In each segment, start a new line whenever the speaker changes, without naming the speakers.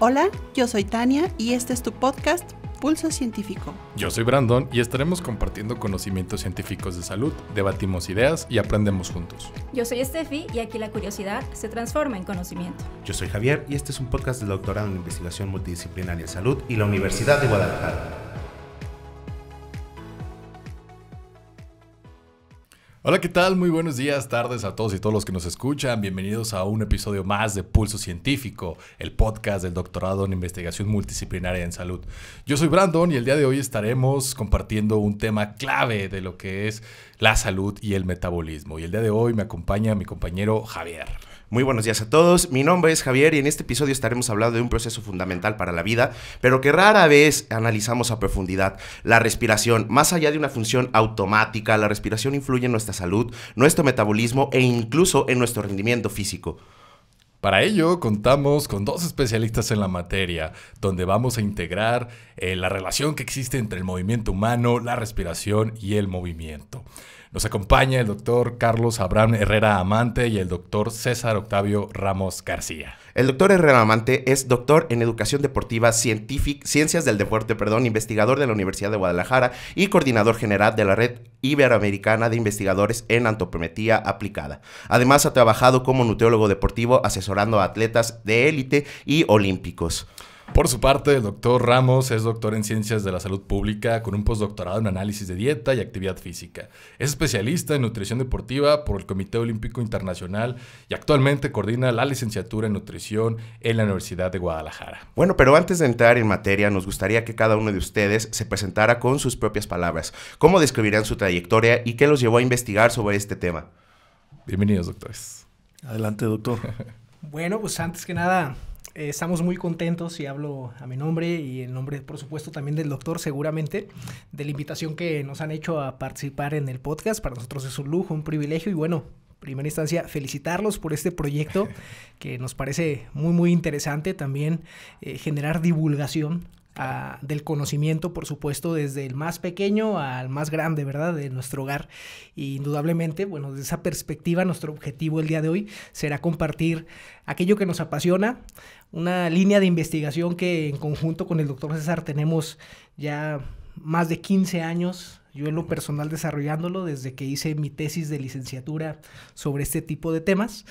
Hola, yo soy Tania y este es tu podcast Pulso Científico.
Yo soy Brandon y estaremos compartiendo conocimientos científicos de salud, debatimos ideas y aprendemos juntos.
Yo soy Steffi y aquí la curiosidad se transforma en conocimiento.
Yo soy Javier y este es un podcast del doctorado en investigación multidisciplinaria en salud y la Universidad de Guadalajara.
Hola, ¿qué tal? Muy buenos días, tardes a todos y todos los que nos escuchan. Bienvenidos a un episodio más de Pulso Científico, el podcast del doctorado en investigación multidisciplinaria en salud. Yo soy Brandon y el día de hoy estaremos compartiendo un tema clave de lo que es la salud y el metabolismo. Y el día de hoy me acompaña mi compañero Javier.
Muy buenos días a todos, mi nombre es Javier y en este episodio estaremos hablando de un proceso fundamental para la vida, pero que rara vez analizamos a profundidad, la respiración. Más allá de una función automática, la respiración influye en nuestra salud, nuestro metabolismo e incluso en nuestro rendimiento físico.
Para ello, contamos con dos especialistas en la materia, donde vamos a integrar la relación que existe entre el movimiento humano, la respiración y el movimiento. Nos acompaña el doctor Carlos Abraham Herrera Amante y el doctor César Octavio Ramos García.
El doctor Herrera Amante es doctor en Educación Deportiva, Ciencias del Deporte, investigador de la Universidad de Guadalajara y coordinador general de la Red Iberoamericana de Investigadores en Antropometría Aplicada. Además, ha trabajado como nutriólogo deportivo asesorando a atletas de élite y olímpicos.
Por su parte, el doctor Ramos es doctor en Ciencias de la Salud Pública con un postdoctorado en Análisis de Dieta y Actividad Física. Es especialista en Nutrición Deportiva por el Comité Olímpico Internacional y actualmente coordina la licenciatura en Nutrición en la Universidad de Guadalajara.
Bueno, pero antes de entrar en materia, nos gustaría que cada uno de ustedes se presentara con sus propias palabras. ¿Cómo describirían su trayectoria y qué los llevó a investigar sobre este tema?
Bienvenidos, doctores.
Adelante, doctor.
Bueno, pues antes que nada, estamos muy contentos y hablo a mi nombre y en nombre, por supuesto, también del doctor, seguramente, de la invitación que nos han hecho a participar en el podcast. Para nosotros es un lujo, un privilegio y bueno, en primera instancia, felicitarlos por este proyecto que nos parece muy, muy interesante. También generar divulgación del conocimiento, por supuesto, desde el más pequeño al más grande, ¿verdad?, de nuestro hogar. Y indudablemente, bueno, desde esa perspectiva, nuestro objetivo el día de hoy será compartir aquello que nos apasiona, una línea de investigación que en conjunto con el doctor César tenemos ya más de 15 años, yo en lo personal desarrollándolo desde que hice mi tesis de licenciatura sobre este tipo de temas.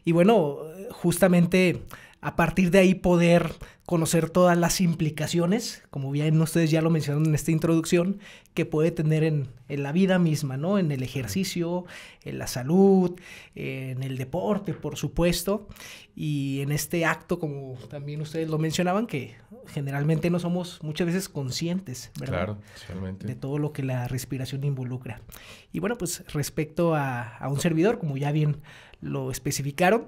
Y bueno, justamente a partir de ahí poder conocer todas las implicaciones, como bien ustedes ya lo mencionaron en esta introducción, que puede tener en la vida misma, ¿no? En el ejercicio, en la salud, en el deporte, por supuesto, y en este acto, como también ustedes lo mencionaban, que generalmente no somos muchas veces conscientes, ¿verdad?
Claro, realmente.
De todo lo que la respiración involucra. Y bueno, pues respecto a un servidor, como ya bien lo especificaron,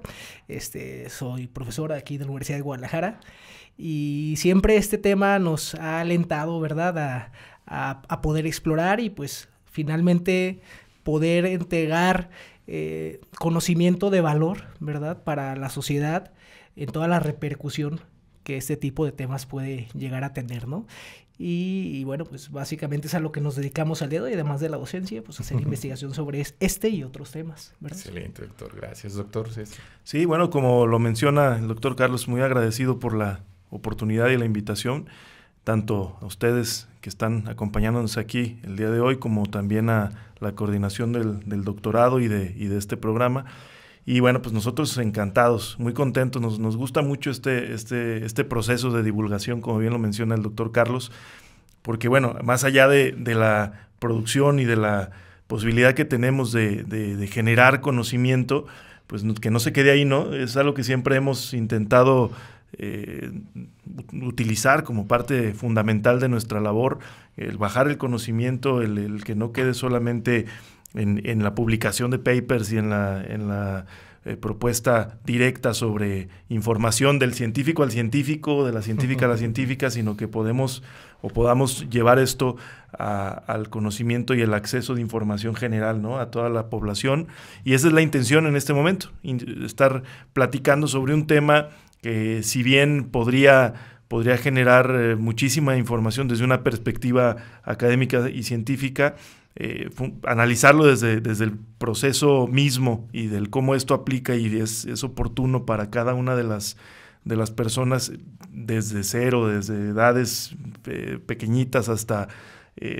soy profesora aquí de la Universidad de Guadalajara y siempre este tema nos ha alentado, ¿verdad?, a poder explorar y pues finalmente poder entregar conocimiento de valor, ¿verdad?, para la sociedad en toda la repercusión que este tipo de temas puede llegar a tener, ¿no? Y bueno, pues básicamente es a lo que nos dedicamos al día de hoy, además de la docencia, pues hacer investigación sobre este y otros temas, ¿verdad?
Excelente, doctor. Gracias, doctor.
Sí, bueno, como lo menciona el doctor Carlos, muy agradecido por la oportunidad y la invitación, tanto a ustedes que están acompañándonos aquí el día de hoy, como también a la coordinación del doctorado y de este programa. Y bueno, pues nosotros encantados, muy contentos, nos gusta mucho este proceso de divulgación, como bien lo menciona el doctor Carlos, porque bueno, más allá de la producción y de la posibilidad que tenemos de generar conocimiento, pues que no se quede ahí, ¿no? Es algo que siempre hemos intentado utilizar como parte fundamental de nuestra labor, el bajar el conocimiento, el que no quede solamente en la publicación de papers y en la propuesta directa sobre información del científico al científico, de la científica a la científica, sino que podamos llevar esto al conocimiento y el acceso de información general, ¿no?, a toda la población. Y esa es la intención en este momento, estar platicando sobre un tema que, si bien podría generar muchísima información desde una perspectiva académica y científica, analizarlo desde el proceso mismo y del cómo esto aplica y es oportuno para cada una de de las personas desde cero, desde edades pequeñitas hasta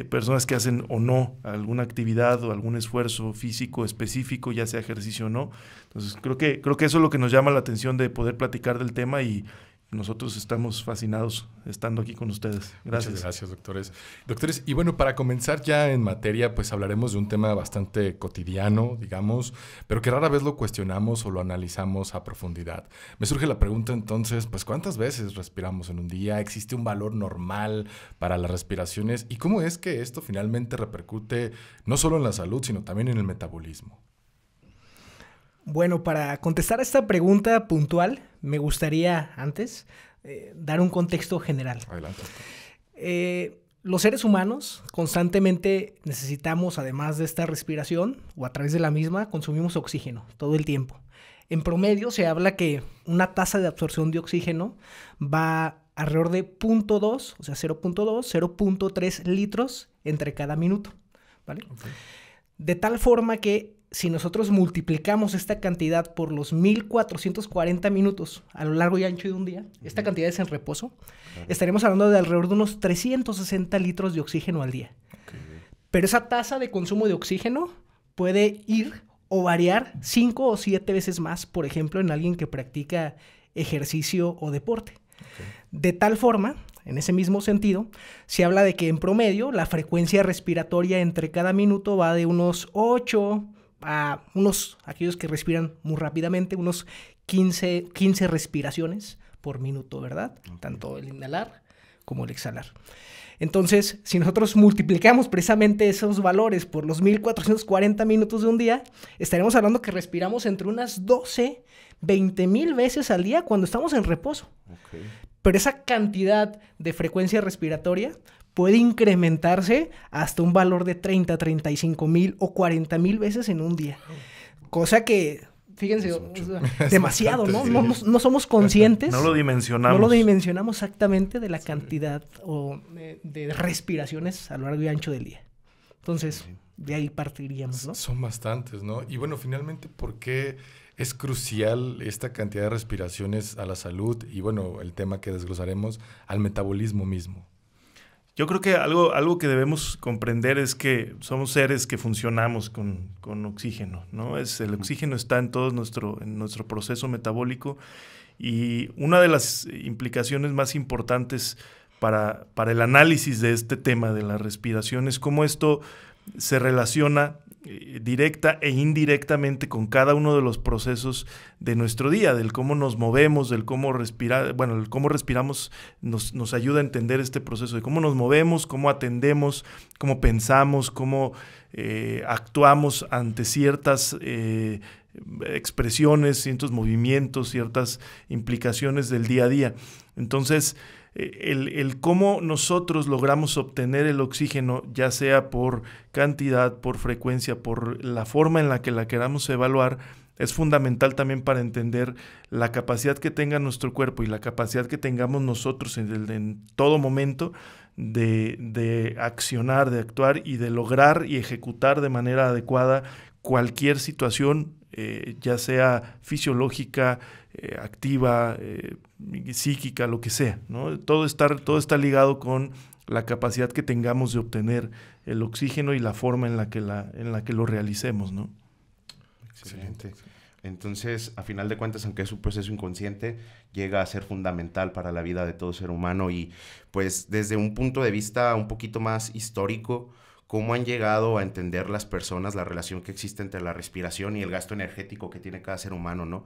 personas que hacen o no alguna actividad o algún esfuerzo físico específico, ya sea ejercicio o no. Entonces creo que eso es lo que nos llama la atención de poder platicar del tema, y nosotros estamos fascinados estando aquí con ustedes. Gracias.
Muchas gracias, doctores. Doctores, y bueno, para comenzar ya en materia, pues hablaremos de un tema bastante cotidiano, digamos, pero que rara vez lo cuestionamos o lo analizamos a profundidad. Me surge la pregunta entonces, pues ¿cuántas veces respiramos en un día? ¿Existe un valor normal para las respiraciones? ¿Y cómo es que esto finalmente repercute no solo en la salud, sino también en el metabolismo?
Bueno, para contestar a esta pregunta puntual, me gustaría antes dar un contexto general.
Adelante.
Los seres humanos constantemente necesitamos, además de esta respiración, o a través de la misma, consumimos oxígeno todo el tiempo. En promedio se habla que una tasa de absorción de oxígeno va alrededor de 0.2, o sea, 0.3 litros entre cada minuto, ¿vale? Okay. De tal forma que si nosotros multiplicamos esta cantidad por los 1440 minutos a lo largo y ancho de un día, esta cantidad es en reposo, estaremos hablando de alrededor de unos 360 litros de oxígeno al día. Okay. Pero esa tasa de consumo de oxígeno puede ir o variar 5 o 7 veces más, por ejemplo, en alguien que practica ejercicio o deporte. Okay. De tal forma, en ese mismo sentido, se habla de que en promedio la frecuencia respiratoria entre cada minuto va de unos 8 a aquellos que respiran muy rápidamente, unos 15 respiraciones por minuto, ¿verdad? Okay. Tanto el inhalar como el exhalar. Entonces, si nosotros multiplicamos precisamente esos valores por los 1440 minutos de un día, estaremos hablando que respiramos entre unas 20,000 veces al día cuando estamos en reposo. Okay. Pero esa cantidad de frecuencia respiratoria puede incrementarse hasta un valor de 30, 35,000 o 40,000 veces en un día. Cosa que, fíjense, demasiado, ¿no? No somos conscientes.
No lo dimensionamos.
No lo dimensionamos exactamente de la cantidad de respiraciones a lo largo y ancho del día. Entonces, de ahí partiríamos, ¿no?
Son bastantes, ¿no? Y bueno, finalmente, ¿por qué es crucial esta cantidad de respiraciones a la salud? Y bueno, el tema que desglosaremos, al metabolismo mismo.
Yo creo que algo que debemos comprender es que somos seres que funcionamos con oxígeno, ¿no? El oxígeno está en todo nuestro proceso metabólico, y una de las implicaciones más importantes para el análisis de este tema de la respiración es cómo esto se relaciona directa e indirectamente con cada uno de los procesos de nuestro día, del cómo nos movemos, del cómo respirar. Bueno, el cómo respiramos nos ayuda a entender este proceso de cómo nos movemos, cómo atendemos, cómo pensamos, cómo actuamos ante ciertas expresiones, ciertos movimientos, ciertas implicaciones del día a día. Entonces, el cómo nosotros logramos obtener el oxígeno, ya sea por cantidad, por frecuencia, por la forma en la que la queramos evaluar, es fundamental también para entender la capacidad que tenga nuestro cuerpo y la capacidad que tengamos nosotros en todo momento de accionar, de actuar y de lograr y ejecutar de manera adecuada cualquier situación, ya sea fisiológica, activa, psíquica, lo que sea, ¿no? Todo está ligado con la capacidad que tengamos de obtener el oxígeno y la forma en la que lo realicemos, ¿no?
Excelente. Entonces, a final de cuentas, aunque es un proceso inconsciente, llega a ser fundamental para la vida de todo ser humano, y pues desde un punto de vista un poquito más histórico, ¿cómo han llegado a entender las personas la relación que existe entre la respiración y el gasto energético que tiene cada ser humano, ¿no?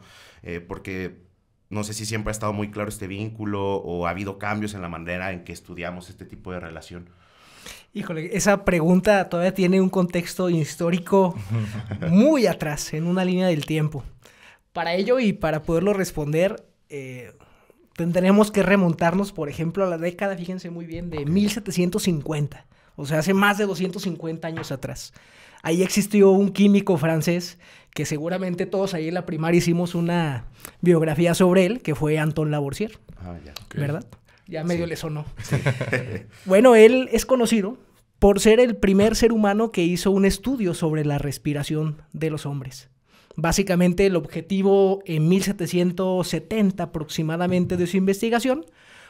Porque no sé si siempre ha estado muy claro este vínculo o ha habido cambios en la manera en que estudiamos este tipo de relación.
Híjole, esa pregunta todavía tiene un contexto histórico muy atrás, en una línea del tiempo. Para ello y para poderlo responder, tendremos que remontarnos, por ejemplo, a la década, fíjense muy bien, de 1750. O sea, hace más de 250 años atrás. Ahí existió un químico francés que seguramente todos ahí en la primaria hicimos una biografía sobre él, que fue Anton Lavoisier.
Ya. Okay.
¿Verdad? Ya medio le sonó. Sí. Bueno, él es conocido por ser el primer ser humano que hizo un estudio sobre la respiración de los hombres. Básicamente el objetivo en 1770 aproximadamente de su investigación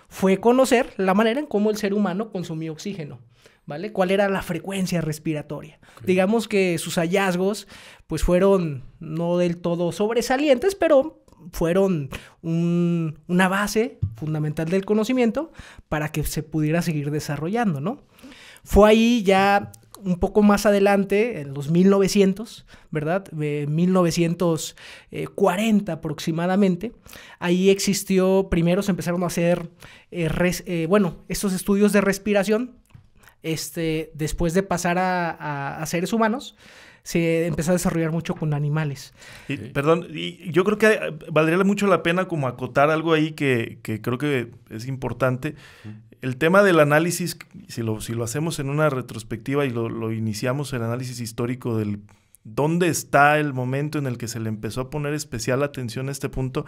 fue conocer la manera en cómo el ser humano consumía oxígeno, ¿vale? ¿Cuál era la frecuencia respiratoria? Okay. Digamos que sus hallazgos pues fueron no del todo sobresalientes, pero fueron una base fundamental del conocimiento para que se pudiera seguir desarrollando, ¿no? Fue ahí ya un poco más adelante, en los 1900, ¿verdad? 1940 aproximadamente, ahí primero se empezaron a hacer, estos estudios de respiración, después de pasar a seres humanos, se empezó a desarrollar mucho con animales.
Y yo creo que valdría mucho la pena como acotar algo ahí que creo que es importante. El tema del análisis, si lo hacemos en una retrospectiva y lo iniciamos el análisis histórico del dónde está el momento en el que se le empezó a poner especial atención a este punto,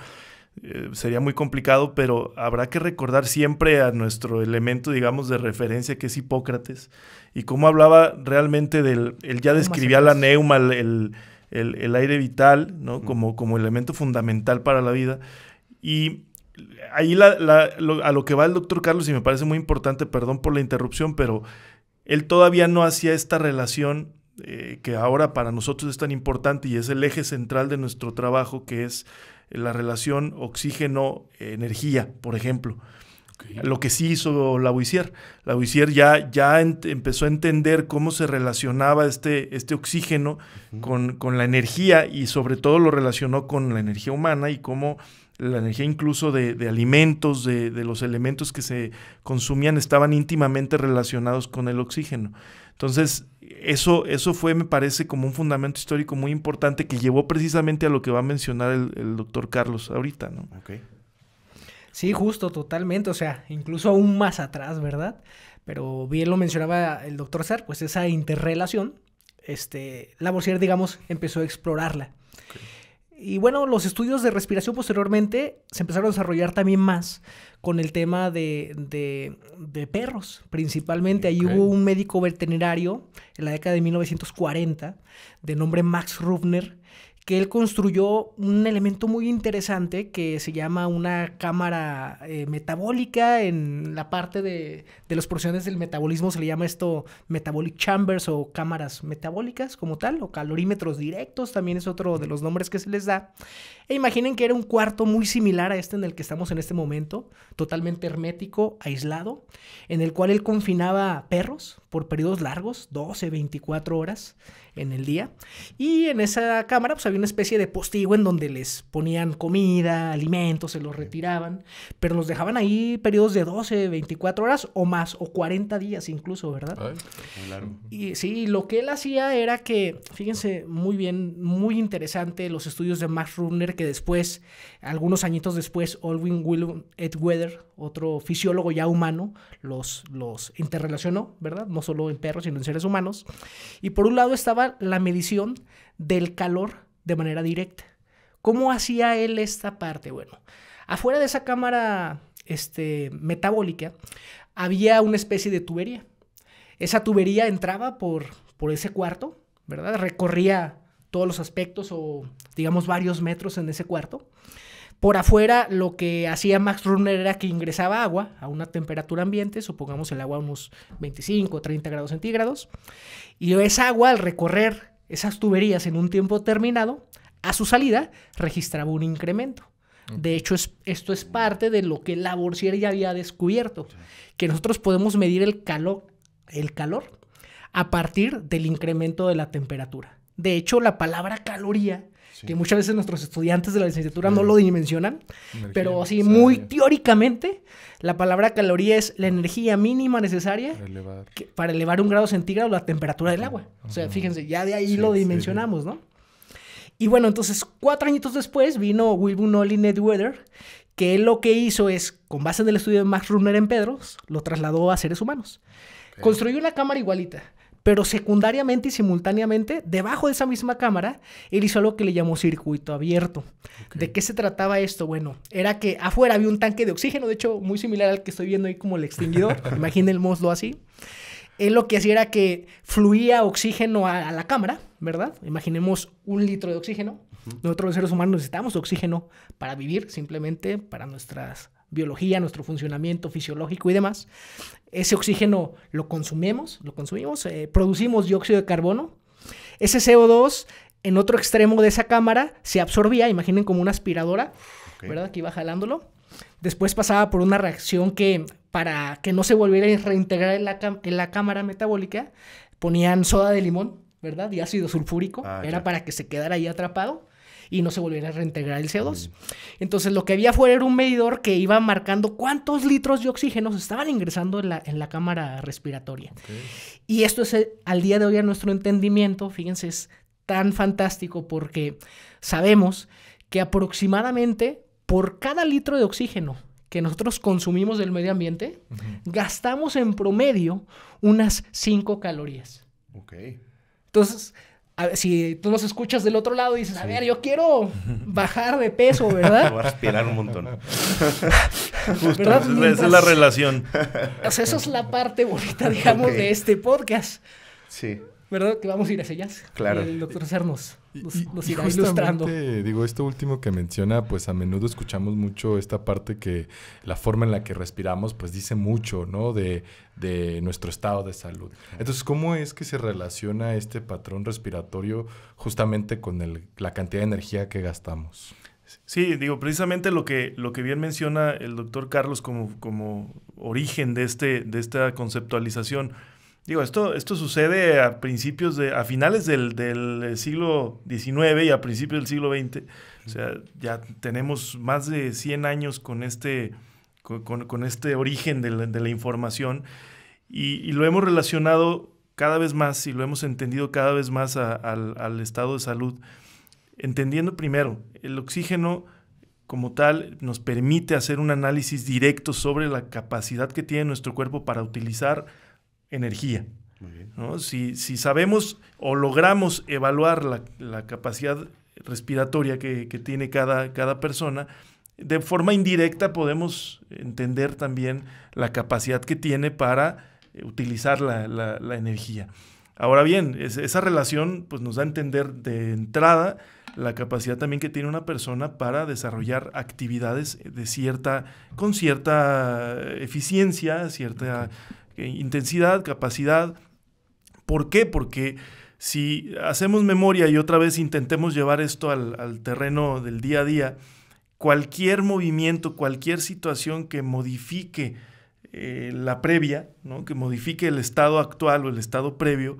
sería muy complicado, pero habrá que recordar siempre a nuestro elemento, digamos, de referencia, que es Hipócrates, y cómo hablaba realmente él ya describía la neuma, el aire vital, ¿no? Como elemento fundamental para la vida. Y ahí a lo que va el doctor Carlos, y me parece muy importante, perdón por la interrupción, pero él todavía no hacía esta relación que ahora para nosotros es tan importante y es el eje central de nuestro trabajo, que es la relación oxígeno-energía, por ejemplo. Okay. Lo que sí hizo Lavoisier. Lavoisier ya empezó a entender cómo se relacionaba este oxígeno con la energía, y sobre todo lo relacionó con la energía humana y cómo la energía incluso de alimentos, de los elementos que se consumían, estaban íntimamente relacionados con el oxígeno. Entonces, eso fue, me parece, como un fundamento histórico muy importante que llevó precisamente a lo que va a mencionar el doctor Carlos ahorita, ¿no?
Okay.
Sí, justo, totalmente, o sea, incluso aún más atrás, ¿verdad? Pero bien lo mencionaba el doctor Sar, pues esa interrelación, Lavoisier, digamos, empezó a explorarla. Okay. Y bueno, los estudios de respiración posteriormente se empezaron a desarrollar también más con el tema de perros, principalmente. Ahí hubo un médico veterinario en la década de 1940, de nombre Max Rubner, que él construyó un elemento muy interesante que se llama una cámara metabólica. En la parte de los porciones del metabolismo se le llama esto metabolic chambers o cámaras metabólicas como tal, o calorímetros directos, también es otro de los nombres que se les da. E imaginen que era un cuarto muy similar a este en el que estamos en este momento, totalmente hermético, aislado, en el cual él confinaba perros por periodos largos, 12, 24 horas en el día, y en esa cámara pues había una especie de postigo en donde les ponían comida, alimentos, se los retiraban, pero los dejaban ahí periodos de 12, 24 horas o más, o 40 días incluso, ¿verdad?
Ay, muy largo.
Y sí, lo que él hacía era que, fíjense muy bien, muy interesante los estudios de Max Rubner, que después, algunos añitos después, Alwyn Wilhelm Edgewater, otro fisiólogo ya humano, los interrelacionó, ¿verdad? No solo en perros, sino en seres humanos. Y por un lado estaba la medición del calor de manera directa. ¿Cómo hacía él esta parte? Bueno, afuera de esa cámara metabólica había una especie de tubería. Esa tubería entraba por ese cuarto, ¿verdad? Recorría todos los aspectos o, digamos, varios metros en ese cuarto. Por afuera, lo que hacía Max Rubner era que ingresaba agua a una temperatura ambiente, supongamos el agua a unos 25 o 30 grados centígrados, y esa agua, al recorrer esas tuberías en un tiempo determinado, a su salida registraba un incremento. De hecho, esto es parte de lo que Lavoisier ya había descubierto, que nosotros podemos medir el calor a partir del incremento de la temperatura. De hecho, la palabra caloría, que muchas veces nuestros estudiantes de la licenciatura no lo dimensionan, pero así muy teóricamente, la palabra caloría es la energía mínima necesaria para elevar 1 grado centígrado la temperatura del agua. O sea, fíjense, ya de ahí lo dimensionamos, ¿no? Y bueno, entonces 4 añitos después vino Wilhelm Olin Edgewater, que él lo que hizo es, con base en el estudio de Max Rubner en perros, lo trasladó a seres humanos. Construyó una cámara igualita, pero secundariamente y simultáneamente, debajo de esa misma cámara, él hizo algo que le llamó circuito abierto. ¿De qué se trataba esto? Bueno, era que afuera había un tanque de oxígeno, de hecho, muy similar al que estoy viendo ahí como el extinguidor. Imagínenmoslo así. Él lo que hacía era que fluía oxígeno a la cámara, ¿verdad? Imaginemos 1 litro de oxígeno. Nosotros los seres humanos necesitamos oxígeno para vivir, simplemente para nuestra biología, nuestro funcionamiento fisiológico y demás. Ese oxígeno lo consumimos, producimos dióxido de carbono. Ese CO2 en otro extremo de esa cámara se absorbía, imaginen como una aspiradora, ¿verdad? Que iba jalándolo. Después pasaba por una reacción que, para que no se volviera a reintegrar en la cámara metabólica, ponían soda de limón, ¿verdad? Y ácido sulfúrico. Era para que se quedara ahí atrapado y no se volviera a reintegrar el CO2. Entonces, lo que había fuera era un medidor que iba marcando cuántos litros de oxígeno se estaban ingresando en la cámara respiratoria. Y esto es, al día de hoy, a nuestro entendimiento, fíjense, es tan fantástico porque sabemos que aproximadamente por cada litro de oxígeno que nosotros consumimos del medio ambiente, gastamos en promedio unas 5 calorías. Entonces, si tú nos escuchas del otro lado y dices, a ver, yo quiero bajar de peso, ¿verdad?
Voy a respirar un montón.
Justo, esa es la relación.
O sea, eso es la parte bonita, digamos, de este podcast.
Sí.
¿Verdad? Que vamos a ir hacia allá.
Claro.
Y el doctor César nos irá
justamente,
ilustrando.
Digo, esto último que menciona, pues a menudo escuchamos mucho esta parte que la forma en la que respiramos, pues dice mucho, ¿no? De nuestro estado de salud. Entonces, ¿cómo es que se relaciona este patrón respiratorio justamente con la cantidad de energía que gastamos?
Sí, digo, precisamente lo que bien menciona el doctor Carlos como origen de esta conceptualización. Digo, esto sucede a finales del siglo XIX y a principios del siglo XX. O sea, ya tenemos más de 100 años con este origen de la información y lo hemos relacionado cada vez más y lo hemos entendido cada vez más al estado de salud. Entendiendo primero, el oxígeno como tal nos permite hacer un análisis directo sobre la capacidad que tiene nuestro cuerpo para utilizar energía, ¿no? Si sabemos o logramos evaluar la capacidad respiratoria que tiene cada persona, de forma indirecta podemos entender también la capacidad que tiene para utilizar la energía. Ahora bien, esa relación pues, nos da a entender de entrada la capacidad también que tiene una persona para desarrollar actividades con cierta eficiencia, cierta intensidad, capacidad. ¿Por qué? Porque si hacemos memoria y otra vez intentemos llevar esto al terreno del día a día, cualquier movimiento, cualquier situación que modifique la previa, ¿no? Que modifique el estado actual o el estado previo,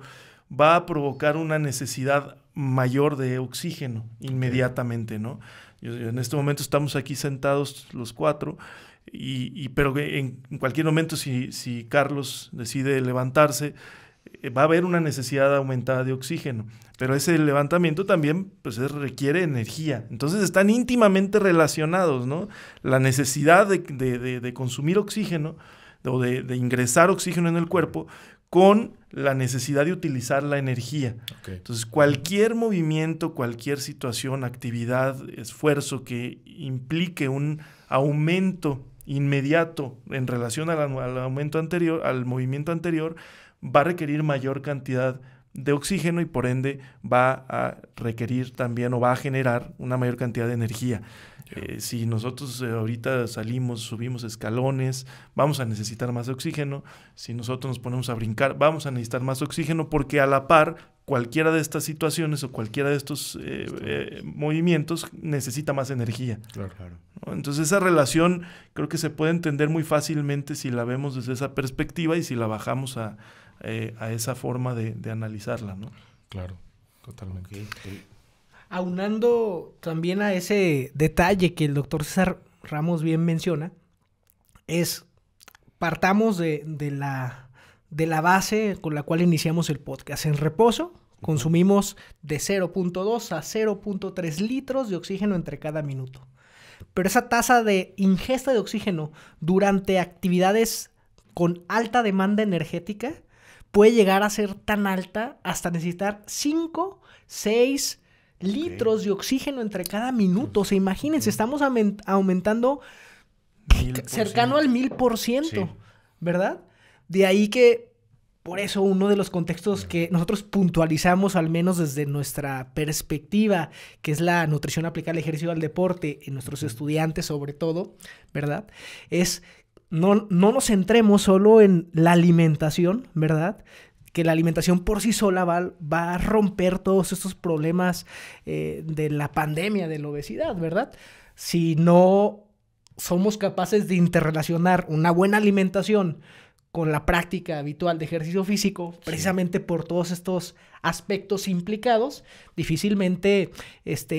va a provocar una necesidad mayor de oxígeno inmediatamente, ¿no? En este momento estamos aquí sentados los cuatro, pero en cualquier momento si Carlos decide levantarse, va a haber una necesidad aumentada de oxígeno, pero ese levantamiento también pues, requiere energía. Entonces están íntimamente relacionados, ¿no? La necesidad de consumir oxígeno o de ingresar oxígeno en el cuerpo con la necesidad de utilizar la energía. Entonces cualquier movimiento, cualquier situación, actividad, esfuerzo que implique un aumento inmediato en relación al movimiento anterior, va a requerir mayor cantidad de oxígeno y por ende va a requerir también o va a generar una mayor cantidad de energía. Si nosotros ahorita subimos escalones, vamos a necesitar más oxígeno. Si nosotros nos ponemos a brincar, vamos a necesitar más oxígeno porque a la par cualquiera de estas situaciones o cualquiera de estos movimientos necesita más energía. Claro. ¿No? Entonces esa relación creo que se puede entender muy fácilmente si la vemos desde esa perspectiva y si la bajamos a esa forma de analizarla, ¿no?
Claro, totalmente.
Aunando también a ese detalle que el doctor César Ramos bien menciona, partamos de la base con la cual iniciamos el podcast. En reposo consumimos de 0.2 a 0.3 litros de oxígeno entre cada minuto. Pero esa tasa de ingesta de oxígeno durante actividades con alta demanda energética puede llegar a ser tan alta hasta necesitar 5, 6 litros de oxígeno entre cada minuto. O sea, imagínense, estamos aumentando 1000%. Cercano al 1000%, sí. ¿Verdad? De ahí que Por eso uno de los contextos que nosotros puntualizamos, al menos desde nuestra perspectiva, que es la nutrición aplicada al ejercicio y al deporte, en nuestros estudiantes sobre todo, ¿verdad? Es no nos centremos solo en la alimentación, ¿verdad? Que la alimentación por sí sola va a romper todos estos problemas de la pandemia, de la obesidad, ¿verdad? Si no somos capaces de interrelacionar una buena alimentación con la práctica habitual de ejercicio físico, precisamente por todos estos aspectos implicados, difícilmente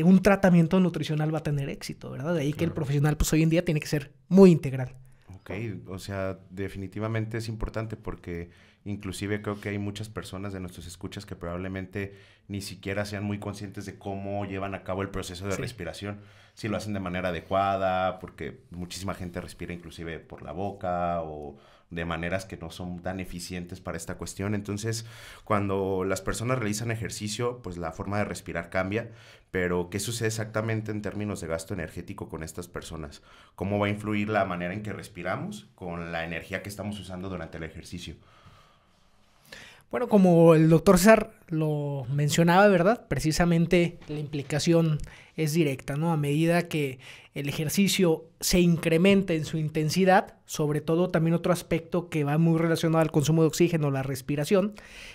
un tratamiento nutricional va a tener éxito, ¿verdad? De ahí que el profesional pues hoy en día tiene que ser muy integral.
Ok, o sea, definitivamente es importante porque inclusive creo que hay muchas personas de nuestros escuchas que probablemente ni siquiera sean muy conscientes de cómo llevan a cabo el proceso de respiración. Si lo hacen de manera adecuada, porque muchísima gente respira inclusive por la boca o de maneras que no son tan eficientes para esta cuestión. Entonces, cuando las personas realizan ejercicio, pues la forma de respirar cambia. Pero, ¿qué sucede exactamente en términos de gasto energético con estas personas? ¿Cómo va a influir la manera en que respiramos con la energía que estamos usando durante el ejercicio?
Bueno, como el doctor César lo mencionaba, ¿verdad? Precisamente la implicación es directa, ¿no? A medida que el ejercicio se incrementa en su intensidad, sobre todo también otro aspecto que va muy relacionado al consumo de oxígeno, la respiración,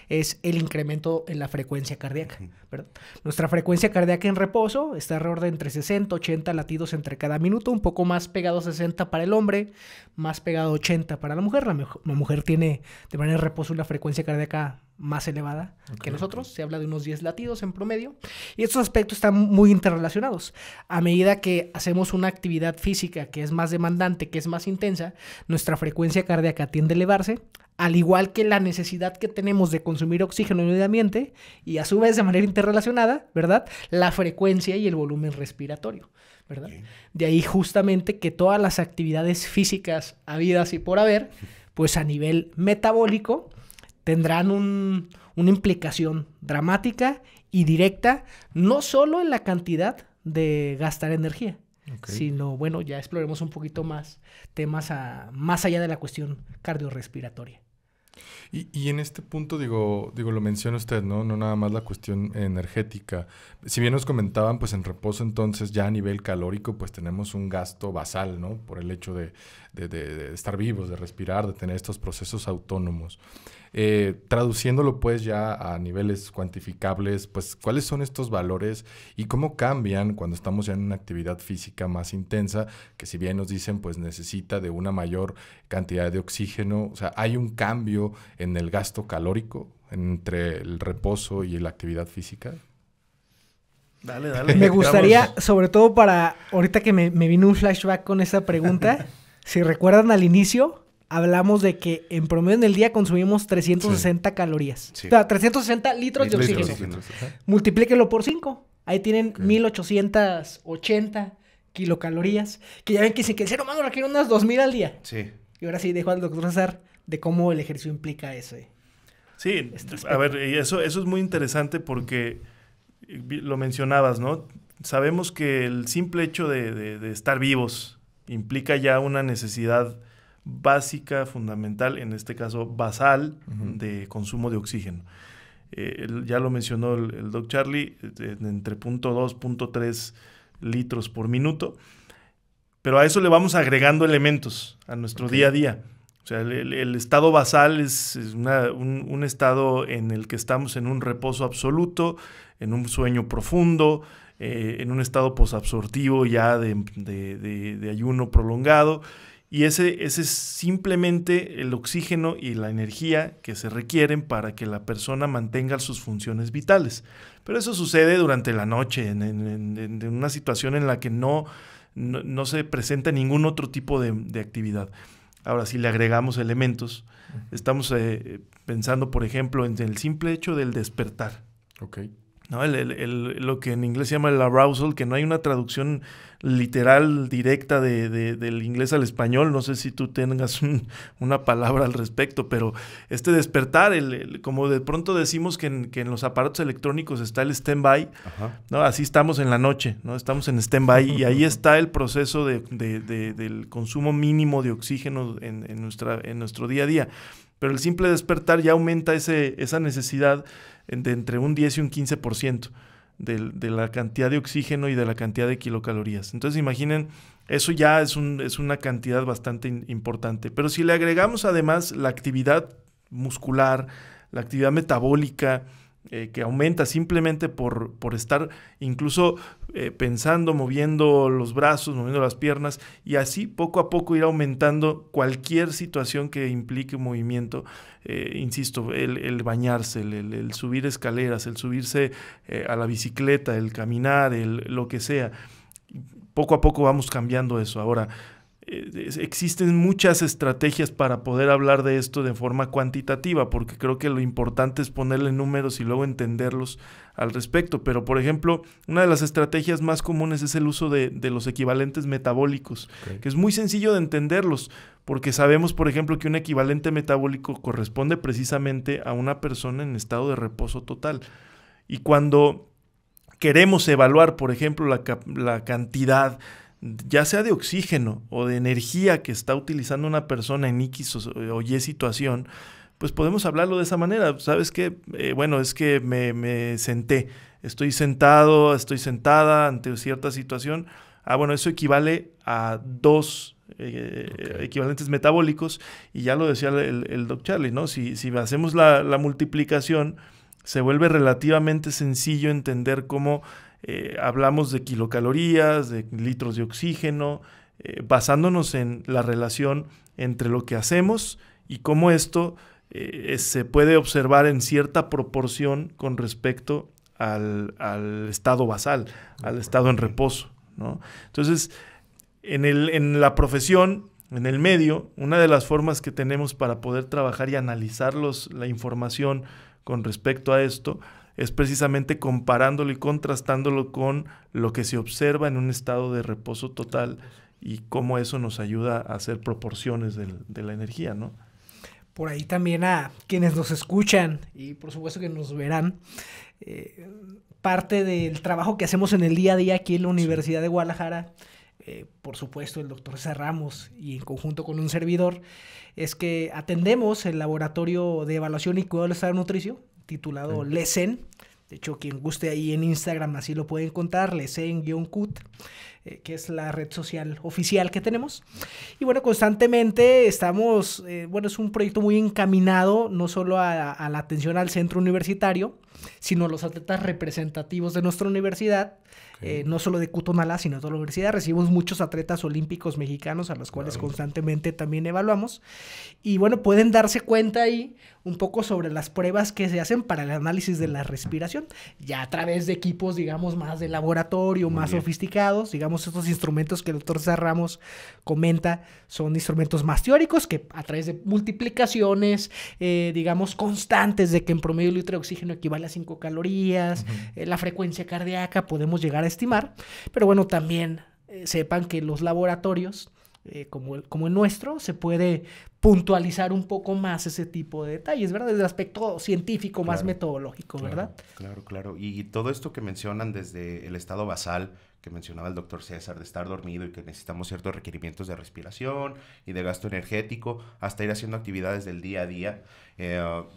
es el incremento en la frecuencia cardíaca, ¿verdad? Nuestra frecuencia cardíaca en reposo está alrededor de entre 60 y 80 latidos entre cada minuto, un poco más pegado a 60 para el hombre, más pegado a 80 para la mujer. La mujer tiene de manera de reposo una frecuencia cardíaca más elevada que nosotros, se habla de unos 10 latidos en promedio, y estos aspectos están muy interrelacionados. A medida que hacemos una actividad física que es más demandante, que es más intensa, nuestra frecuencia cardíaca tiende a elevarse, al igual que la necesidad que tenemos de consumir oxígeno en el ambiente, y a su vez de manera interrelacionada, ¿verdad? La frecuencia y el volumen respiratorio, ¿verdad? De ahí justamente que todas las actividades físicas habidas y por haber, pues a nivel metabólico, tendrán una implicación dramática y directa, no solo en la cantidad de gastar energía, sino, bueno, ya exploremos un poquito más temas más allá de la cuestión cardiorrespiratoria.
Y en este punto, digo, lo menciona usted, ¿no? No nada más la cuestión energética. Si bien nos comentaban, pues en reposo entonces ya a nivel calórico, pues tenemos un gasto basal, ¿no? Por el hecho de estar vivos, de respirar, de tener estos procesos autónomos. Traduciéndolo pues ya a niveles cuantificables, pues ¿cuáles son estos valores y cómo cambian cuando estamos ya en una actividad física más intensa, que si bien nos dicen pues necesita de una mayor cantidad de oxígeno? O sea, ¿hay un cambio en el gasto calórico entre el reposo y la actividad física?
Dale.
Me gustaría, sobre todo para ahorita que me vino un flashback con esa pregunta, si recuerdan al inicio, hablamos de que en promedio en el día consumimos 360 calorías. Sí. O sea, 360 litros de oxígeno. Multiplíquenlo por 5. Ahí tienen 1880 kilocalorías. Que ya ven que el ser humano requiere unas 2000 al día.
Sí.
Y ahora sí dejo al doctor César de cómo el ejercicio implica eso.
Sí, a ver, eso es muy interesante porque lo mencionabas, ¿no? Sabemos que el simple hecho de estar vivos implica ya una necesidad básica, fundamental, en este caso basal, de consumo de oxígeno. Ya lo mencionó el Doc Charlie, entre 0.2, 0.3 litros por minuto, pero a eso le vamos agregando elementos a nuestro día a día. O sea, el estado basal es un estado en el que estamos en un reposo absoluto, en un sueño profundo, en un estado posabsortivo ya de ayuno prolongado. Y ese es simplemente el oxígeno y la energía que se requieren para que la persona mantenga sus funciones vitales. Pero eso sucede durante la noche, en una situación en la que no se presenta ningún otro tipo de actividad. Ahora, si le agregamos elementos, estamos pensando, por ejemplo, en el simple hecho del despertar.
Okay.
¿No? Lo que en inglés se llama el arousal, que no hay una traducción literal, directa del inglés al español. No sé si tú tengas una palabra al respecto, pero este despertar, como de pronto decimos que en los aparatos electrónicos está el stand-by, ¿no? Así estamos en la noche, ¿no? Estamos en stand-by y ahí está el proceso del consumo mínimo de oxígeno en nuestro día a día. Pero el simple despertar ya aumenta esa necesidad de entre un 10 y un 15% de la cantidad de oxígeno y de la cantidad de kilocalorías. Entonces imaginen, eso ya es una cantidad bastante importante. Pero si le agregamos además la actividad muscular, la actividad metabólica, que aumenta simplemente por estar incluso pensando, moviendo los brazos, moviendo las piernas, y así poco a poco ir aumentando cualquier situación que implique movimiento. Insisto, el bañarse, el subir escaleras, el subirse a la bicicleta, el caminar, lo que sea. Poco a poco vamos cambiando eso. Ahora, existen muchas estrategias para poder hablar de esto de forma cuantitativa, porque creo que lo importante es ponerle números y luego entenderlos al respecto. Pero, por ejemplo, una de las estrategias más comunes es el uso de los equivalentes metabólicos, que es muy sencillo de entenderlos, porque sabemos, por ejemplo, que un equivalente metabólico corresponde precisamente a una persona en estado de reposo total. Y cuando queremos evaluar, por ejemplo, la cantidad, ya sea de oxígeno o de energía que está utilizando una persona en X o Y situación, pues podemos hablarlo de esa manera. ¿Sabes qué? Bueno, es que me senté, estoy sentado, estoy sentada ante cierta situación. Bueno, eso equivale a 2 equivalentes metabólicos, y ya lo decía el Doc Charlie, ¿no? Si hacemos la multiplicación, se vuelve relativamente sencillo entender cómo hablamos de kilocalorías, de litros de oxígeno, basándonos en la relación entre lo que hacemos y cómo esto se puede observar en cierta proporción con respecto al estado basal, al estado en reposo, ¿no? Entonces, en la profesión, en el medio, una de las formas que tenemos para poder trabajar y analizar la información con respecto a esto es precisamente comparándolo y contrastándolo con lo que se observa en un estado de reposo total y cómo eso nos ayuda a hacer proporciones de la energía, ¿no?
Por ahí también a quienes nos escuchan y por supuesto que nos verán, parte del trabajo que hacemos en el día a día aquí en la Universidad de Guadalajara, por supuesto el doctor César Ramos y en conjunto con un servidor, es que atendemos el laboratorio de evaluación y cuidado del estado nutricio, titulado LECEN. De hecho, quien guste ahí en Instagram así lo puede encontrar, LECEN-CUT, que es la red social oficial que tenemos. Y bueno, constantemente estamos, es un proyecto muy encaminado no solo a la atención al centro universitario, sino a los atletas representativos de nuestra universidad. No solo de Cutonalá, sino de toda la universidad. Recibimos muchos atletas olímpicos mexicanos a los cuales constantemente también evaluamos. Y bueno, pueden darse cuenta ahí un poco sobre las pruebas que se hacen para el análisis de la respiración, ya a través de equipos, digamos, más de laboratorio, más sofisticados. Digamos, estos instrumentos que el doctor César Ramos comenta son instrumentos más teóricos que a través de multiplicaciones, digamos, constantes de que en promedio un litro de oxígeno equivale a 5 calorías, la frecuencia cardíaca podemos llegar a estimar. Pero bueno, también sepan que los laboratorios, como el nuestro, se puede puntualizar un poco más ese tipo de detalles, ¿verdad? Desde el aspecto científico, más metodológico, ¿verdad?
Claro. Y todo esto que mencionan desde el estado basal, que mencionaba el doctor César, de estar dormido y que necesitamos ciertos requerimientos de respiración y de gasto energético, hasta ir haciendo actividades del día a día,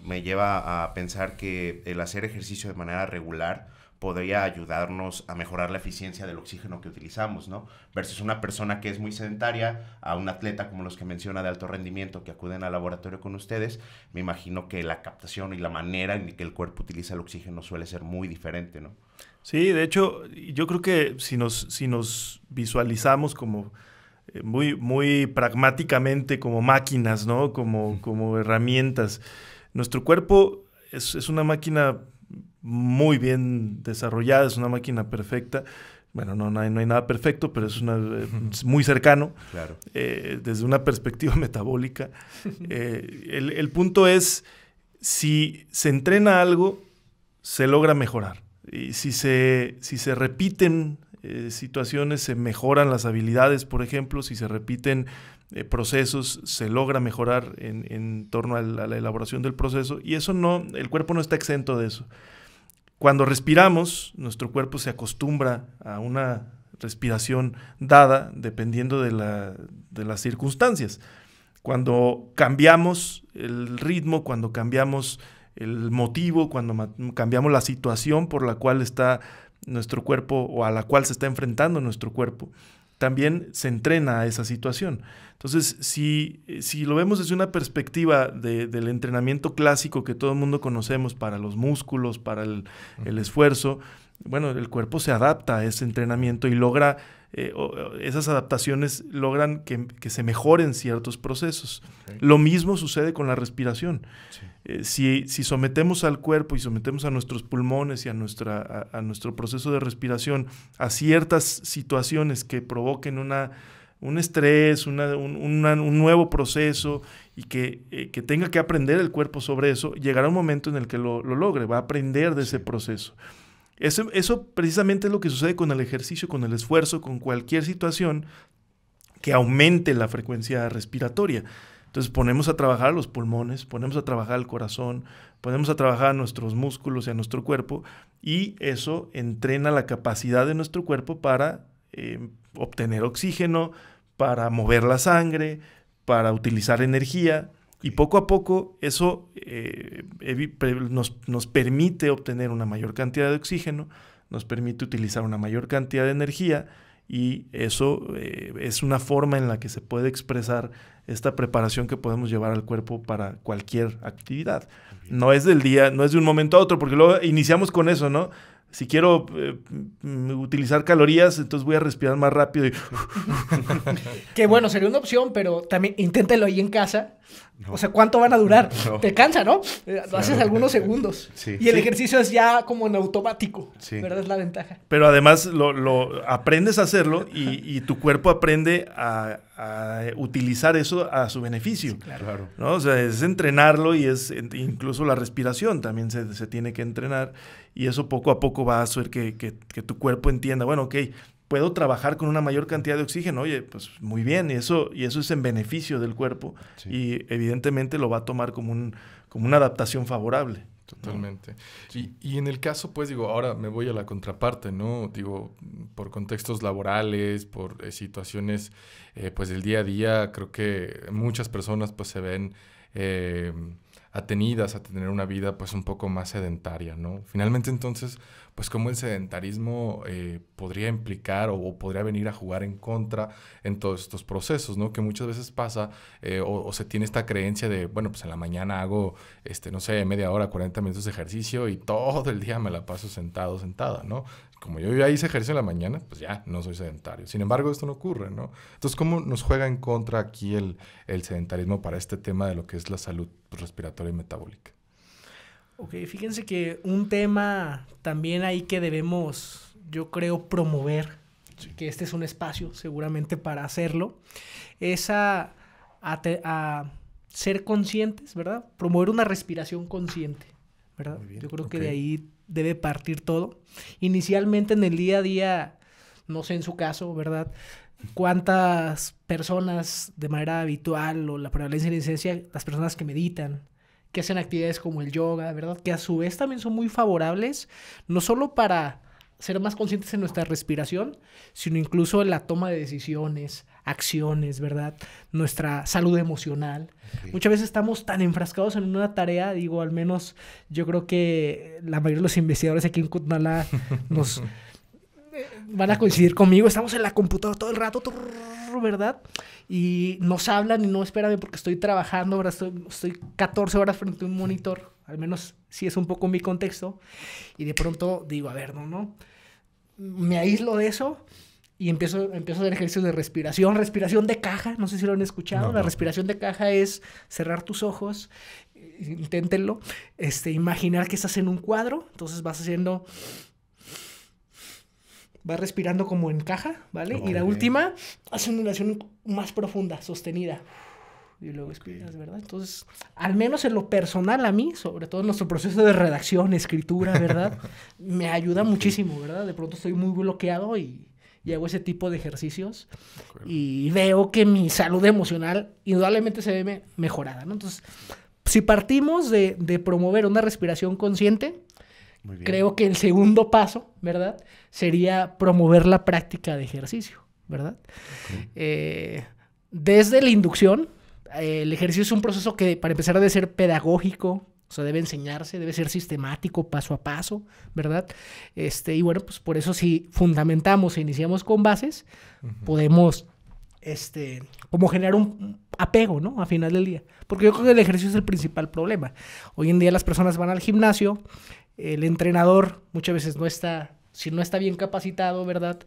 me lleva a pensar que el hacer ejercicio de manera regular podría ayudarnos a mejorar la eficiencia del oxígeno que utilizamos, ¿no? Versus una persona que es muy sedentaria, a un atleta como los que menciona de alto rendimiento que acuden al laboratorio con ustedes, me imagino que la captación y la manera en que el cuerpo utiliza el oxígeno suele ser muy diferente, ¿no?
Sí, de hecho, yo creo que si nos visualizamos como muy pragmáticamente como máquinas, ¿no? Como herramientas, nuestro cuerpo es una máquina muy bien desarrollada, es una máquina perfecta. Bueno, no hay nada perfecto, pero es muy cercano, claro. Desde una perspectiva metabólica. El punto es, si se entrena algo, se logra mejorar. Y si se repiten situaciones se mejoran las habilidades, por ejemplo, si se repiten procesos, se logra mejorar en torno a la elaboración del proceso, y eso no, el cuerpo no está exento de eso. Cuando respiramos, nuestro cuerpo se acostumbra a una respiración dada dependiendo de las circunstancias. Cuando cambiamos el ritmo, cuando cambiamos el motivo, cuando cambiamos la situación por la cual está nuestro cuerpo o a la cual se está enfrentando nuestro cuerpo, también se entrena a esa situación. Entonces, si lo vemos desde una perspectiva del entrenamiento clásico que todo el mundo conocemos para los músculos, para el esfuerzo, bueno, el cuerpo se adapta a ese entrenamiento y logra, esas adaptaciones logran que se mejoren ciertos procesos. Okay. Lo mismo sucede con la respiración. Sí. Si sometemos al cuerpo y sometemos a nuestros pulmones y a nuestro proceso de respiración a ciertas situaciones que provoquen un estrés, un nuevo proceso y que tenga que aprender el cuerpo sobre eso, llegará un momento en el que lo logre, va a aprender de ese proceso. Eso precisamente es lo que sucede con el ejercicio, con el esfuerzo, con cualquier situación que aumente la frecuencia respiratoria. Entonces ponemos a trabajar los pulmones, ponemos a trabajar el corazón, ponemos a trabajar nuestros músculos y a nuestro cuerpo, y eso entrena la capacidad de nuestro cuerpo para obtener oxígeno, para mover la sangre, para utilizar energía. Y poco a poco eso nos permite obtener una mayor cantidad de oxígeno, nos permite utilizar una mayor cantidad de energía, y eso es una forma en la que se puede expresar esta preparación que podemos llevar al cuerpo para cualquier actividad. No es del día, no es de un momento a otro, porque luego iniciamos con eso, ¿no? Si quiero utilizar calorías, entonces voy a respirar más rápido.
Que bueno, sería una opción, pero también inténtelo ahí en casa. No. O sea, ¿cuánto van a durar? No. Te cansa, ¿no? Lo haces algunos segundos. Sí. Y el ejercicio es ya como en automático. Sí. ¿Verdad? Es la ventaja.
Pero además lo aprendes a hacerlo y tu cuerpo aprende a utilizar eso a su beneficio. Sí, claro. ¿No? O sea, es entrenarlo, y es incluso la respiración también se tiene que entrenar, y eso poco a poco va a hacer que tu cuerpo entienda, bueno, ok, puedo trabajar con una mayor cantidad de oxígeno, oye, pues muy bien, y eso es en beneficio del cuerpo, sí. Y evidentemente lo va a tomar como una adaptación favorable.
Totalmente. Y en el caso, pues, digo, ahora me voy a la contraparte, ¿no? Digo, por contextos laborales, por situaciones, pues, del día a día, creo que muchas personas, pues, se ven atenidas a tener una vida, pues, un poco más sedentaria, ¿no? Finalmente, entonces, pues, cómo el sedentarismo podría implicar o podría venir a jugar en contra en todos estos procesos, ¿no? Que muchas veces pasa o se tiene esta creencia de, bueno, pues en la mañana hago, no sé, media hora, 40 minutos de ejercicio y todo el día me la paso sentado, sentada, ¿no? Como yo ya hice ejercicio en la mañana, pues ya no soy sedentario. Sin embargo, esto no ocurre, ¿no? Entonces, ¿cómo nos juega en contra aquí el sedentarismo para este tema de lo que es la salud respiratoria y metabólica?
Ok, fíjense que un tema también ahí que debemos, yo creo, promover, sí. Que este es un espacio seguramente para hacerlo, es a ser conscientes, ¿verdad? Promover una respiración consciente, ¿verdad? Yo creo que de ahí debe partir todo. Inicialmente en el día a día, no sé en su caso, ¿verdad? ¿Cuántas personas de manera habitual o la prevalencia y la incidencia, las personas que meditan, que hacen actividades como el yoga, ¿verdad? Que a su vez también son muy favorables, no solo para ser más conscientes en nuestra respiración, sino incluso en la toma de decisiones, acciones, ¿verdad? Nuestra salud emocional. Okay. Muchas veces estamos tan enfrascados en una tarea, digo, al menos yo creo que la mayoría de los investigadores aquí en Kutnala nos van a coincidir conmigo, estamos en la computadora todo el rato, ¿verdad? Y nos hablan y no, espérame porque estoy trabajando, ahora estoy 14 horas frente a un monitor, al menos sí es un poco mi contexto, y de pronto digo, a ver, no, me aíslo de eso y empiezo a hacer ejercicios de respiración de caja, no sé si lo han escuchado, la respiración de caja es cerrar tus ojos, inténtenlo, imaginar que estás en un cuadro, entonces vas respirando como en caja, ¿vale? Okay. Y la última, hace una inhalación más profunda, sostenida. Y luego expiras, ¿verdad? Entonces, al menos en lo personal a mí, sobre todo en nuestro proceso de redacción, escritura, ¿verdad? Me ayuda muchísimo, ¿verdad? De pronto estoy muy bloqueado y y hago ese tipo de ejercicios y veo que mi salud emocional indudablemente se ve mejorada, ¿no? Entonces, si partimos de promover una respiración consciente, creo que el segundo paso, ¿verdad?, sería promover la práctica de ejercicio, ¿verdad? Desde la inducción, el ejercicio es un proceso que, para empezar, debe ser pedagógico, o sea, debe enseñarse, debe ser sistemático, paso a paso, ¿verdad? Y bueno, pues por eso si fundamentamos e iniciamos con bases, podemos, como generar un apego, ¿no? A final del día. Porque yo creo que el ejercicio es el principal problema. Hoy en día las personas van al gimnasio, el entrenador muchas veces si no está bien capacitado, ¿verdad?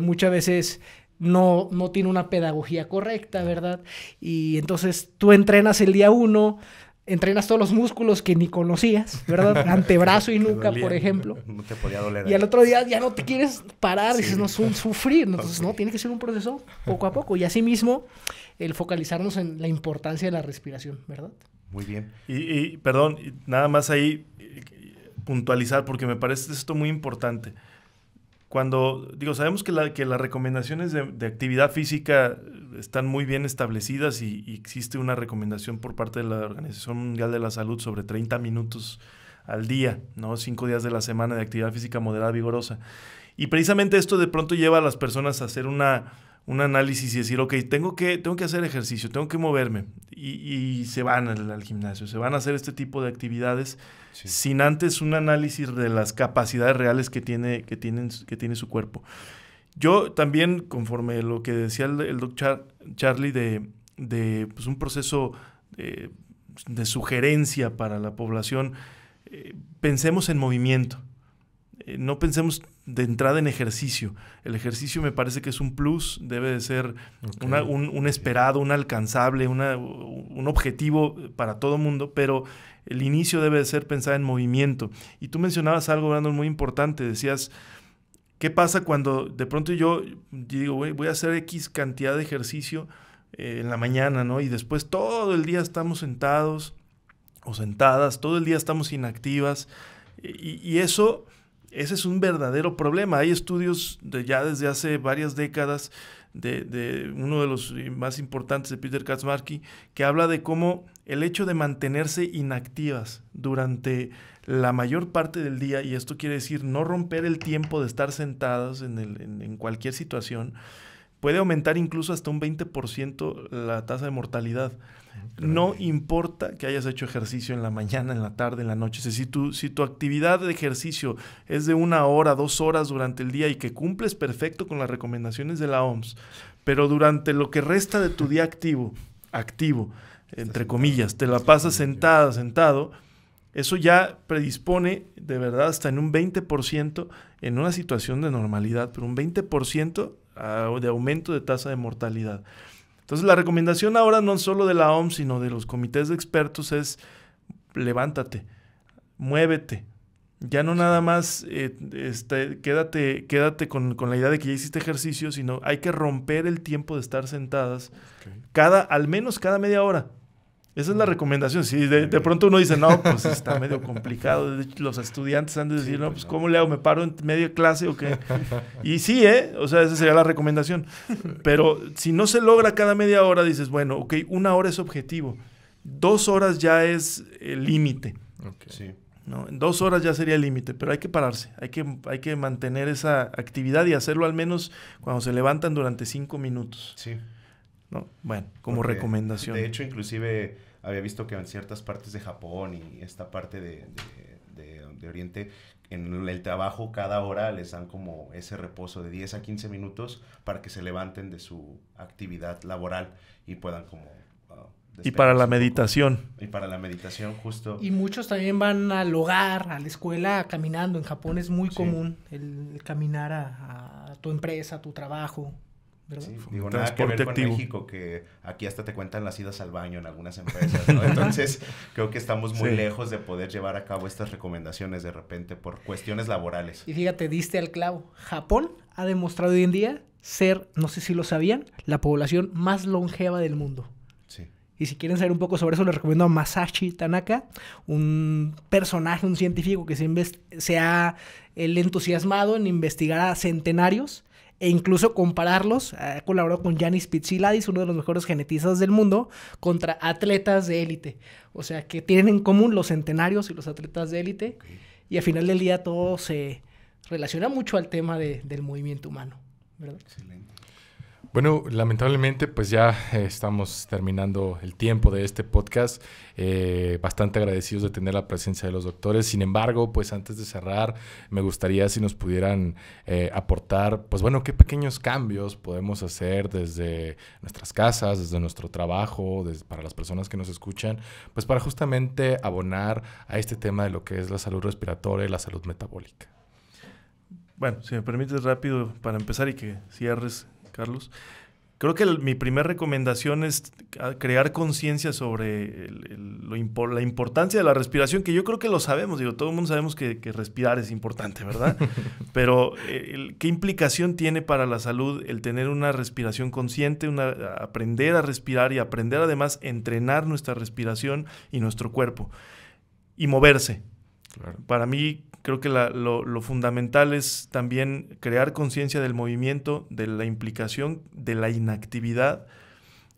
Muchas veces no tiene una pedagogía correcta, ¿verdad? Y entonces tú entrenas el día 1, entrenas todos los músculos que ni conocías, ¿verdad? Antebrazo y nuca, por ejemplo.
No te podía doler.
Y al otro día ya no te quieres parar, dices, no, es un sufrir. Entonces, no, tiene que ser un proceso poco a poco. Y asimismo, el focalizarnos en la importancia de la respiración, ¿verdad?
Muy bien.
Y perdón, nada más ahí puntualizar, porque me parece esto muy importante. Sabemos que las recomendaciones de actividad física están muy bien establecidas y existe una recomendación por parte de la Organización Mundial de la Salud sobre 30 minutos al día, ¿no? 5 días de la semana de actividad física moderada vigorosa. Y precisamente esto de pronto lleva a las personas a hacer un análisis y decir, ok, tengo que hacer ejercicio, tengo que moverme. Y se van al gimnasio, se van a hacer este tipo de actividades sin antes un análisis de las capacidades reales que tiene su cuerpo. Yo también, conforme lo que decía el doctor Charlie de pues un proceso de sugerencia para la población, pensemos en movimiento. No pensemos de entrada en ejercicio. El ejercicio me parece que es un plus, debe de ser un esperado, un alcanzable, un objetivo para todo mundo, pero el inicio debe de ser pensar en movimiento. Y tú mencionabas algo, Brandon, muy importante. Decías, ¿qué pasa cuando de pronto yo digo, voy a hacer X cantidad de ejercicio en la mañana, ¿no? Y después todo el día estamos sentados o sentadas, todo el día estamos inactivas. Y ese es un verdadero problema. Hay estudios ya desde hace varias décadas de uno de los más importantes, de Peter Kaczmarski, que habla de cómo el hecho de mantenerse inactivas durante la mayor parte del día, y esto quiere decir no romper el tiempo de estar sentadas en cualquier situación, puede aumentar incluso hasta un 20% la tasa de mortalidad. No importa que hayas hecho ejercicio en la mañana, en la tarde, en la noche. Si tu actividad de ejercicio es de 1 hora, 2 horas durante el día y que cumples perfecto con las recomendaciones de la OMS, pero durante lo que resta de tu día activo, entre comillas, te la pasas sentado, eso ya predispone de verdad hasta en un 20% en una situación de normalidad, pero un 20% de aumento de tasa de mortalidad. Entonces, la recomendación ahora no solo de la OMS, sino de los comités de expertos es levántate, muévete. Ya no nada más quédate con la idea de que ya hiciste ejercicio, sino hay que romper el tiempo de estar sentadas al menos cada media hora. Esa es la recomendación. Si de pronto uno dice, no, pues está medio complicado. Los estudiantes han de decir, no, pues ¿cómo le hago? ¿Me paro en media clase o qué? Y sí, o sea, esa sería la recomendación. Pero si no se logra cada media hora, dices, bueno, ok, 1 hora es objetivo. 2 horas ya es el límite.
Sí.
¿No? En 2 horas ya sería el límite, pero hay que pararse. Hay que mantener esa actividad y hacerlo al menos cuando se levantan durante 5 minutos.
Sí.
¿No? Bueno, como recomendación.
De hecho, inclusive había visto que en ciertas partes de Japón y esta parte de Oriente, en el trabajo cada hora les dan como ese reposo de 10 a 15 minutos para que se levanten de su actividad laboral y puedan como...
y para la meditación.
Y para la meditación, justo.
Y muchos también van al hogar, a la escuela, caminando. En Japón es muy común el caminar a tu empresa, a tu trabajo.
Sí, digo, nada que ver con México, que aquí hasta te cuentan las idas al baño en algunas empresas, ¿no? Entonces, creo que estamos muy lejos de poder llevar a cabo estas recomendaciones de repente por cuestiones laborales.
Y fíjate, diste al clavo. Japón ha demostrado hoy en día ser, no sé si lo sabían, la población más longeva del mundo.
Sí.
Y si quieren saber un poco sobre eso, les recomiendo a Masashi Tanaka, un personaje, un científico que se ha entusiasmado en investigar a centenarios e incluso compararlos. Ha colaborado con Yanis Pitsiladis, uno de los mejores genetistas del mundo, contra atletas de élite. O sea, que tienen en común los centenarios y los atletas de élite. Okay. Y al final del día todo se relaciona mucho al tema del movimiento humano, ¿verdad?
Excelente. Bueno, lamentablemente pues ya estamos terminando el tiempo de este podcast, bastante agradecidos de tener la presencia de los doctores. Sin embargo, pues antes de cerrar, me gustaría si nos pudieran aportar, pues bueno, qué pequeños cambios podemos hacer desde nuestras casas, desde nuestro trabajo, para las personas que nos escuchan, pues para justamente abonar a este tema de lo que es la salud respiratoria y la salud metabólica.
Bueno, si me permites rápido para empezar y que cierres, Carlos. Creo que mi primera recomendación es crear conciencia sobre la importancia de la respiración, que yo creo que lo sabemos, todo el mundo sabemos que respirar es importante, ¿verdad? Pero ¿qué implicación tiene para la salud el tener una respiración consciente, aprender a respirar y aprender además a entrenar nuestra respiración y nuestro cuerpo? Y moverse. Claro. Para mí, creo que lo fundamental es también crear conciencia del movimiento, de la implicación de la inactividad,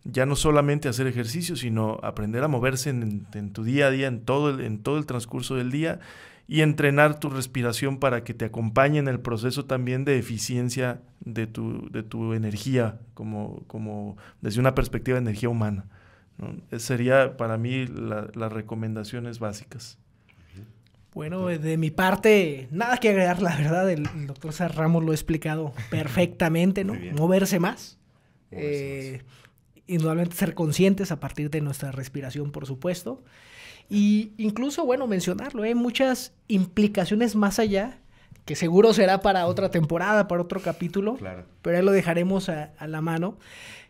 ya no solamente hacer ejercicio, sino aprender a moverse en tu día a día, en todo el transcurso del día, y entrenar tu respiración para que te acompañe en el proceso también de eficiencia de tu energía, como desde una perspectiva de energía humana, ¿no? Esa sería para mí las recomendaciones básicas.
Bueno, de mi parte, nada que agregar, la verdad, el doctor César Ramos lo ha explicado perfectamente, ¿no? Moverse más, indudablemente ser conscientes a partir de nuestra respiración, por supuesto, y incluso, bueno, mencionarlo, hay muchas implicaciones más allá, que seguro será para otra temporada, para otro capítulo, claro, pero ahí lo dejaremos a la mano,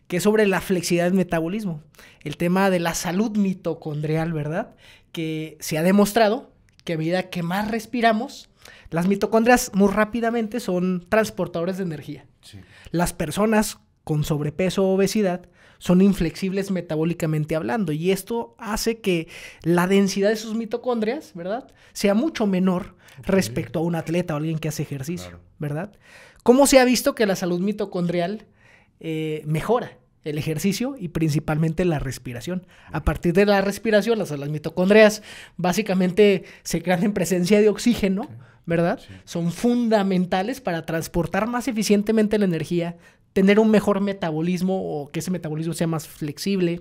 que es sobre la flexibilidad del metabolismo, el tema de la salud mitocondrial, ¿verdad? Que se ha demostrado que a medida que más respiramos, las mitocondrias muy rápidamente son transportadores de energía. Sí. Las personas con sobrepeso o obesidad son inflexibles metabólicamente hablando, y esto hace que la densidad de sus mitocondrias, ¿verdad?, sea mucho menor respecto a un atleta o alguien que hace ejercicio, claro, ¿verdad? ¿Cómo se ha visto que la salud mitocondrial mejora? El ejercicio y principalmente la respiración. A partir de la respiración, las mitocondrias básicamente se crean en presencia de oxígeno, ¿verdad? Sí. Son fundamentales para transportar más eficientemente la energía, tener un mejor metabolismo o que ese metabolismo sea más flexible.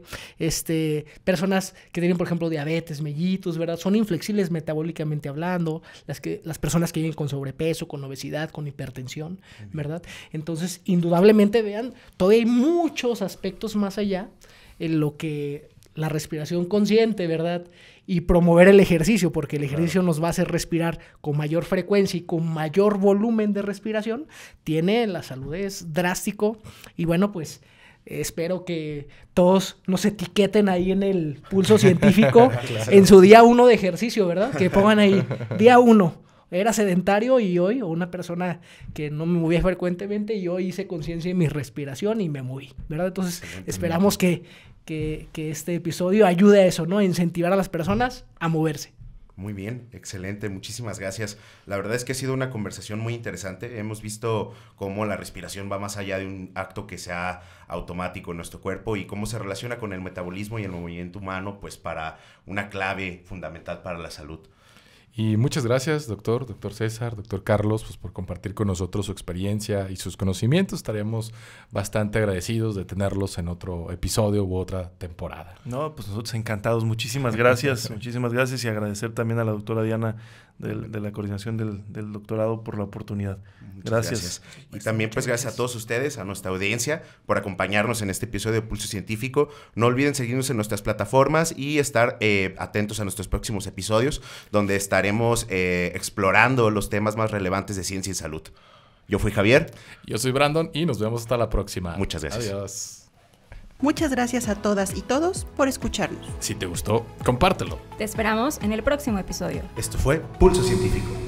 Personas que tienen, por ejemplo, diabetes, mellitus, ¿verdad? Son inflexibles metabólicamente hablando. Las personas que viven con sobrepeso, con obesidad, con hipertensión, ¿verdad? Entonces, indudablemente, vean, todavía hay muchos aspectos más allá en lo que la respiración consciente, ¿verdad? Y promover el ejercicio, porque el ejercicio nos va a hacer respirar con mayor frecuencia y con mayor volumen de respiración. La salud es drástico. Y bueno, pues espero que todos nos etiqueten ahí en el Pulso Científico, claro, en su día 1 de ejercicio, ¿verdad? Que pongan ahí, día 1. Era sedentario y hoy, o una persona que no me movía frecuentemente, y hoy hice conciencia de mi respiración y me moví, ¿verdad? Entonces, esperamos que este episodio ayude a eso, ¿no? A incentivar a las personas a moverse.
Muy bien, excelente, muchísimas gracias. La verdad es que ha sido una conversación muy interesante. Hemos visto cómo la respiración va más allá de un acto que sea automático en nuestro cuerpo y cómo se relaciona con el metabolismo y el movimiento humano, pues para una clave fundamental para la salud.
Y muchas gracias, doctor César, doctor Carlos, pues por compartir con nosotros su experiencia y sus conocimientos. Estaríamos bastante agradecidos de tenerlos en otro episodio u otra temporada.
No, pues nosotros encantados. Muchísimas gracias. Muchísimas gracias, y agradecer también a la doctora Diana de la coordinación del doctorado por la oportunidad. Gracias.
Y también pues gracias a todos ustedes, a nuestra audiencia, por acompañarnos en este episodio de Pulso Científico. No olviden seguirnos en nuestras plataformas y estar atentos a nuestros próximos episodios, donde estaremos explorando los temas más relevantes de ciencia y salud. Yo fui Javier.
Yo soy Brandon y nos vemos hasta la próxima.
Muchas gracias.
Adiós.
Muchas gracias a todas y todos por escucharnos.
Si te gustó, compártelo.
Te esperamos en el próximo episodio.
Esto fue Pulso Científico.